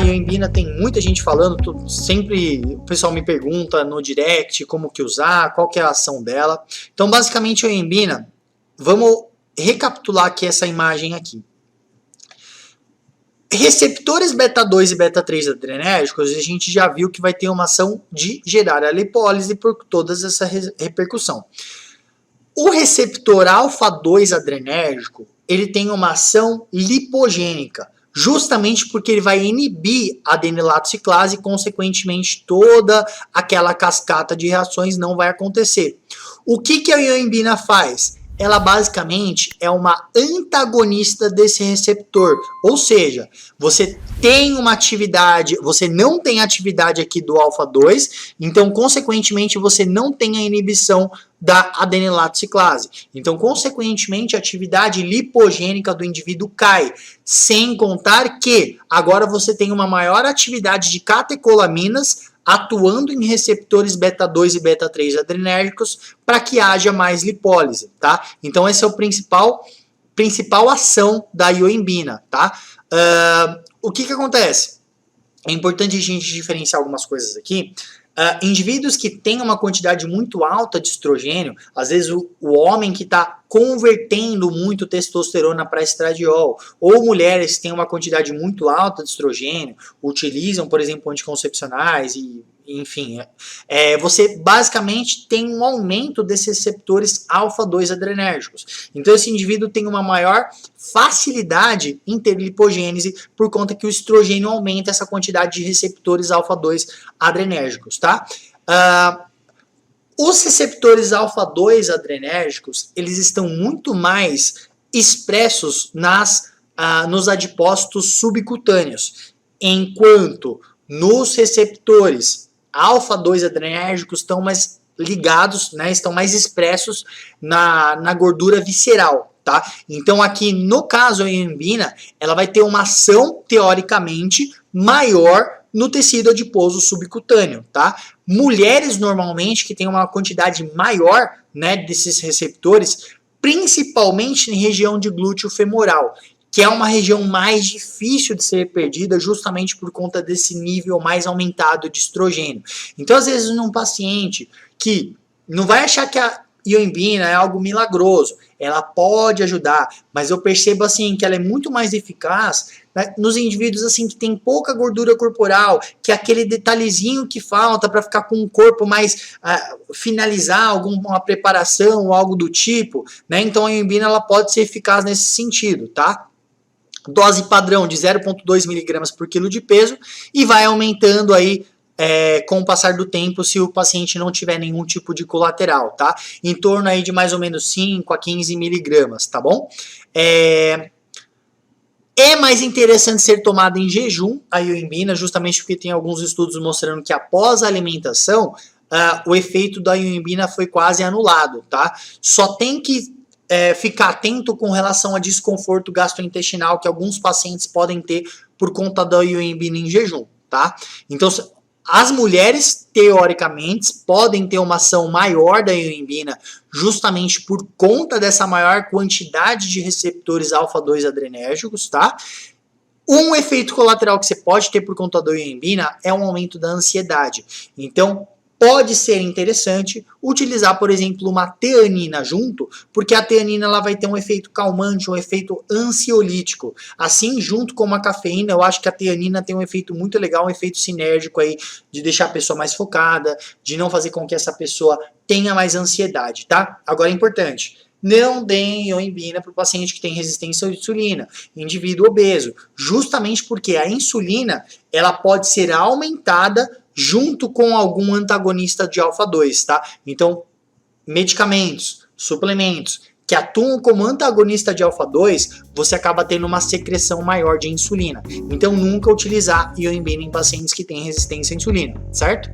ioimbina tem muita gente falando, sempre o pessoal me pergunta no direct como que usar, qual que é a ação dela. Então, basicamente, a ioimbina, vamos recapitular aqui essa imagem aqui. Receptores beta 2 e beta 3 adrenérgicos, a gente já viu que vai ter uma ação de gerar a lipólise por toda essa repercussão. O receptor alfa 2 adrenérgico, ele tem uma ação lipogênica, justamente porque ele vai inibir a adenilato ciclase e, consequentemente, toda aquela cascata de reações não vai acontecer. O que a ioimbina faz? Ela basicamente é uma antagonista desse receptor, ou seja, você tem uma atividade, você não tem atividade aqui do alfa 2, então consequentemente você não tem a inibição da adenilato ciclase. Então, consequentemente, a atividade lipogênica do indivíduo cai, sem contar que agora você tem uma maior atividade de catecolaminas atuando em receptores beta 2 e beta 3 adrenérgicos para que haja mais lipólise, tá? Então essa é a principal ação da ioimbina, tá? O que acontece? É importante a gente diferenciar algumas coisas aqui. Indivíduos que têm uma quantidade muito alta de estrogênio, às vezes o homem que está convertendo muito testosterona para estradiol, ou mulheres que têm uma quantidade muito alta de estrogênio, utilizam, por exemplo, anticoncepcionais e enfim, você basicamente tem um aumento desses receptores alfa 2 adrenérgicos. Então esse indivíduo tem uma maior facilidade em ter lipogênese por conta que o estrogênio aumenta essa quantidade de receptores alfa 2 adrenérgicos, tá? Os receptores alfa 2 adrenérgicos, eles estão muito mais expressos nos adipócitos subcutâneos, enquanto nos receptores alfa 2 adrenérgicos estão mais ligados, né, estão mais expressos na gordura visceral, tá? Então aqui no caso a ioimbina, ela vai ter uma ação teoricamente maior no tecido adiposo subcutâneo, tá? Mulheres normalmente que têm uma quantidade maior, né, desses receptores, principalmente em região de glúteo femoral, que é uma região mais difícil de ser perdida justamente por conta desse nível mais aumentado de estrogênio. Então, às vezes, num paciente que não vai achar que a ioimbina é algo milagroso, ela pode ajudar, mas eu percebo assim que ela é muito mais eficaz, né, nos indivíduos assim que tem pouca gordura corporal, que é aquele detalhezinho que falta para ficar com um corpo mais finalizar alguma preparação ou algo do tipo, né? Então a ioimbina ela pode ser eficaz nesse sentido, tá? Dose padrão de 0,2 mg por quilo de peso e vai aumentando aí com o passar do tempo se o paciente não tiver nenhum tipo de colateral, tá? Em torno aí de mais ou menos 5 a 15 miligramas, tá bom? É mais interessante ser tomada em jejum a ioimbina, justamente porque tem alguns estudos mostrando que após a alimentação, o efeito da ioimbina foi quase anulado, tá? Só tem que ficar atento com relação a desconforto gastrointestinal que alguns pacientes podem ter por conta da ioimbina em jejum, tá? Então, as mulheres, teoricamente, podem ter uma ação maior da ioimbina justamente por conta dessa maior quantidade de receptores alfa 2 adrenérgicos, tá? Um efeito colateral que você pode ter por conta da ioimbina é um aumento da ansiedade. Então, pode ser interessante utilizar, por exemplo, uma teanina junto, porque a teanina ela vai ter um efeito calmante, um efeito ansiolítico. Assim, junto com uma cafeína, eu acho que a teanina tem um efeito muito legal, um efeito sinérgico aí, de deixar a pessoa mais focada, de não fazer com que essa pessoa tenha mais ansiedade, tá? Agora é importante, não deem ioimbina para o paciente que tem resistência à insulina, indivíduo obeso, justamente porque a insulina ela pode ser aumentada junto com algum antagonista de alfa 2, tá? Então, medicamentos, suplementos que atuam como antagonista de alfa 2, você acaba tendo uma secreção maior de insulina. Então, nunca utilizar ioimbina em pacientes que têm resistência à insulina, certo?